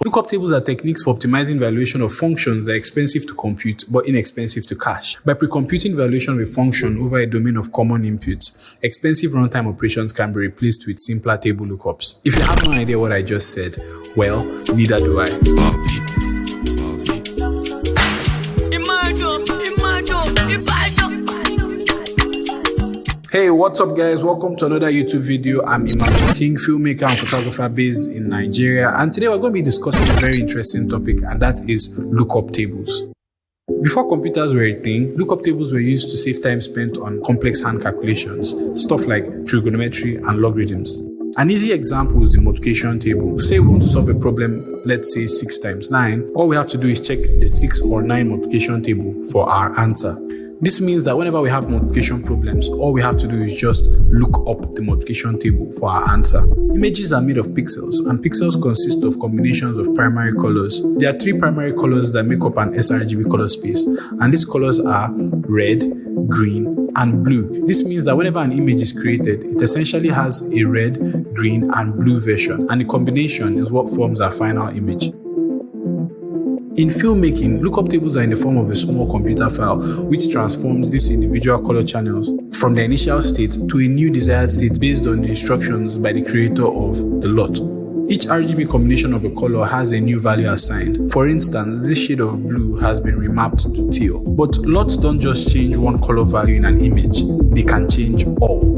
Lookup tables are techniques for optimizing evaluation of functions that are expensive to compute but inexpensive to cache. By pre-computing evaluation of a function over a domain of common inputs, expensive runtime operations can be replaced with simpler table lookups. If you have no idea what I just said, well, neither do I. Hey, what's up guys? Welcome to another YouTube video. I'm Emmanuel King, filmmaker and photographer based in Nigeria, and today we're going to be discussing a very interesting topic, and that is lookup tables. Before computers were a thing, lookup tables were used to save time spent on complex hand calculations, stuff like trigonometry and logarithms. An easy example is the multiplication table. Say we want to solve a problem, let's say 6 times 9, all we have to do is check the 6 or 9 multiplication table for our answer. This means that whenever we have multiplication problems, all we have to do is just look up the multiplication table for our answer. Images are made of pixels, and pixels consist of combinations of primary colors. There are 3 primary colors that make up an sRGB color space, and these colors are red, green, and blue. This means that whenever an image is created, it essentially has a red, green, and blue version, and the combination is what forms our final image. In filmmaking, lookup tables are in the form of a small computer file which transforms these individual color channels from their initial state to a new desired state based on the instructions by the creator of the LUT. Each RGB combination of a color has a new value assigned. For instance, this shade of blue has been remapped to teal. But LUTs don't just change one color value in an image, they can change all.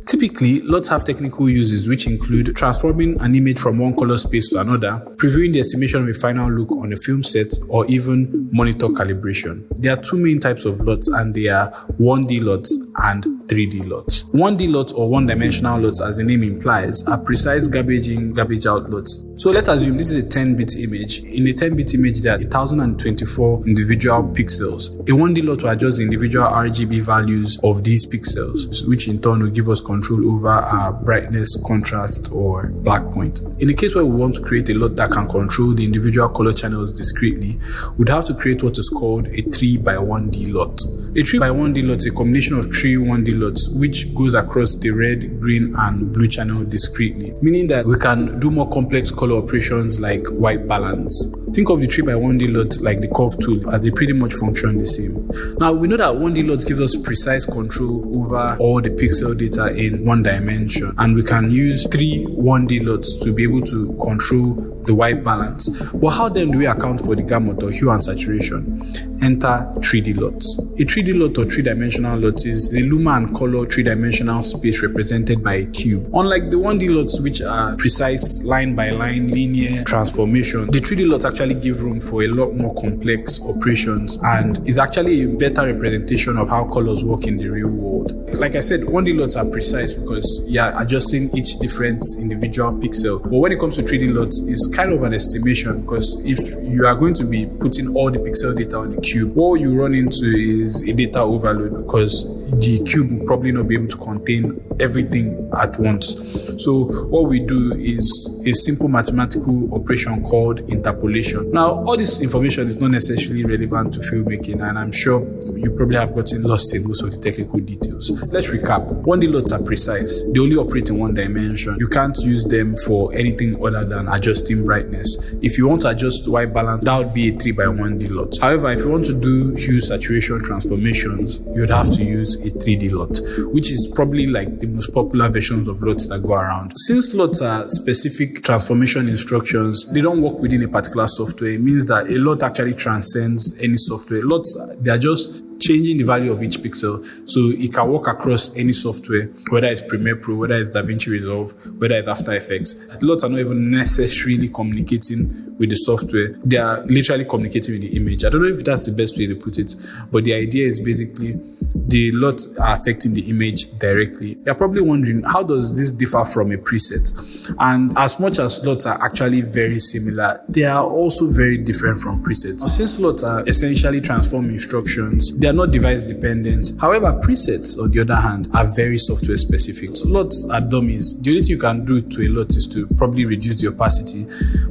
Typically, LUTs have technical uses which include transforming an image from one color space to another, previewing the estimation of a final look on a film set, or even monitor calibration. There are 2 main types of LUTs, and they are 1D LUTs and 3D LUTs. 1D LUTs, or one-dimensional LUTs as the name implies, are precise garbage in, garbage out LUTs. So let's assume this is a 10-bit image. In a 10-bit image, there are 1024 individual pixels. A 1D LUT will adjust the individual RGB values of these pixels, which in turn will give us control over our brightness, contrast, or black point. In the case where we want to create a LUT that can control the individual color channels discretely, we'd have to create what is called a 3x1D LUT. A 3x1D LUT is a combination of 3 1D LUTs which goes across the red, green, and blue channel discretely, meaning that we can do more complex color operations like white balance. Think of the 3x1D LUT like the curve tool, as they pretty much function the same. Now, we know that 1D LUT gives us precise control over all the pixel data in one dimension, and we can use 3 1D LUTs to be able to control the white balance. But how then do we account for the gamut or hue and saturation? Enter 3D LUTs. A 3D LUT or 3-dimensional LUT is the luma and color 3-dimensional space represented by a cube. Unlike the 1D LUTs, which are precise line-by-line linear transformation, the 3D LUTs actually give room for a lot more complex operations and is actually a better representation of how colors work in the real world. Like I said, 1D LUTs are precise because you're adjusting each different individual pixel. But when it comes to 3D LUTs, it's kind of an estimation, because if you are going to be putting all the pixel data on the cube, what you run into is a data overload, because the cube will probably not be able to contain everything at once. So what we do is a simple mathematical operation called interpolation. Now, all this information is not necessarily relevant to filmmaking, and I'm sure you probably have gotten lost in most of the technical details. Let's recap. 1D LUTs are precise. They only operate in one dimension. You can't use them for anything other than adjusting brightness. If you want to adjust white balance, that would be a 3x1D LUT. However, if you want to do hue saturation transformations, you would have to use a 3D LUT, which is probably like the most popular versions of LUTs that go around. Since LUTs are specific transformation instructions, they don't work within a particular software. It means that a LUT actually transcends any software. LUTs, they are just changing the value of each pixel, so it can work across any software, whether it's Premiere Pro, whether it's Davinci Resolve, whether it's After Effects. LUTs are not even necessarily communicating with the software. They are literally communicating with the image. I don't know if that's the best way to put it, but the idea is basically the LUTs are affecting the image directly. You're probably wondering, how does this differ from a preset? And as much as LUTs are actually very similar, they are also very different from presets. Since LUTs are essentially transform instructions, they are not device dependent. However, presets, on the other hand, are very software specific. So LUTs are dummies. The only thing you can do to a LUT is to probably reduce the opacity,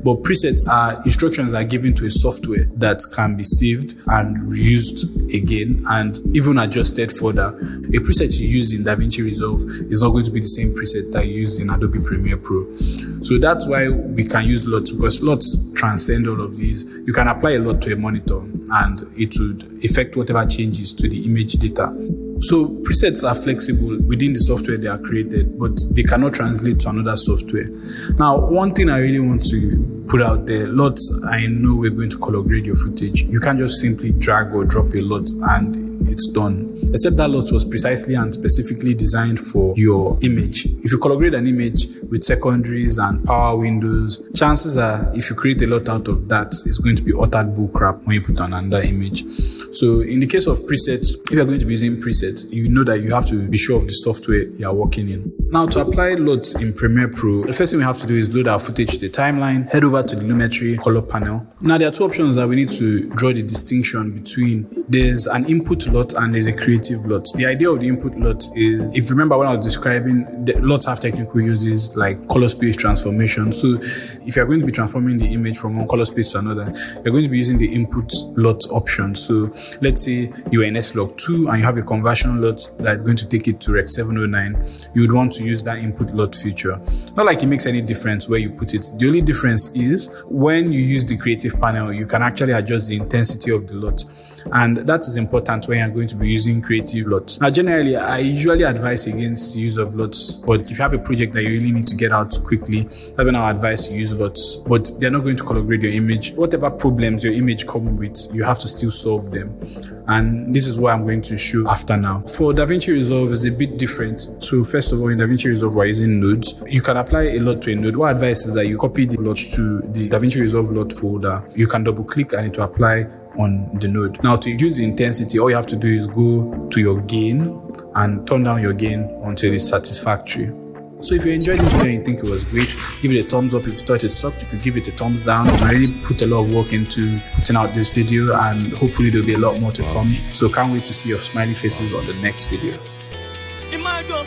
but presets are instructions that are given to a software that can be saved and reused again and even adjusted further. A preset you use in Davinci Resolve is not going to be the same preset that you use in Adobe Premiere Pro. So that's why we can use LUTs, because LUTs transcend all of these, you can apply a LUT to a monitor and it would affect whatever changes to the image data. So presets are flexible within the software they are created, but they cannot translate to another software. Now, one thing I really want to put out there, LUTs, I know we're going to color grade your footage. You can't just simply drag or drop a LUT and it's done. Except that LUT was precisely and specifically designed for your image. If you color grade an image with secondaries and power windows, chances are if you create a LUT out of that, it's going to be uttered bullcrap when you put on another image. So in the case of presets, if you're going to be using presets, you know that you have to be sure of the software you're working in. Now, to apply LUTs in Premiere Pro, the first thing we have to do is load our footage to the timeline, head over to the Lumetri color panel. Now, there are two options that we need to draw the distinction between. There's an input LUT and there's a creative LUT. The idea of the input LUT is, if you remember when I was describing, the LUTs have technical uses like color space transformation. So if you're going to be transforming the image from one color space to another, you're going to be using the input LUT option. So let's say you are in S-Log2 and you have a conversion LUT that's going to take it to Rec 709. You would want to use that input LUT feature. Not like it makes any difference where you put it. The only difference is when you use the creative panel, you can actually adjust the intensity of the LUT. And that is important when you're going to be using creative LUTs. Now, generally, I usually advise against the use of LUTs, but if you have a project that you really need to get out quickly, that's when I advise you use LUTs. But they're not going to color grade your image. Whatever problems your image comes with, you have to still solve them. And this is what I'm going to show after now. For Davinci Resolve, it's a bit different. So first of all, in Davinci Resolve, we're using nodes. You can apply a LUT to a node. What advice is that you copy the LUT to the Davinci Resolve LUT folder. You can double click and it will apply on the node. Now, to reduce the intensity, all you have to do is go to your gain and turn down your gain until it's satisfactory. So if you enjoyed this video and you think it was great, give it a thumbs up. If you thought it sucked, you could give it a thumbs down. I really put a lot of work into putting out this video and hopefully there'll be a lot more to come. So can't wait to see your smiley faces on the next video. In my door.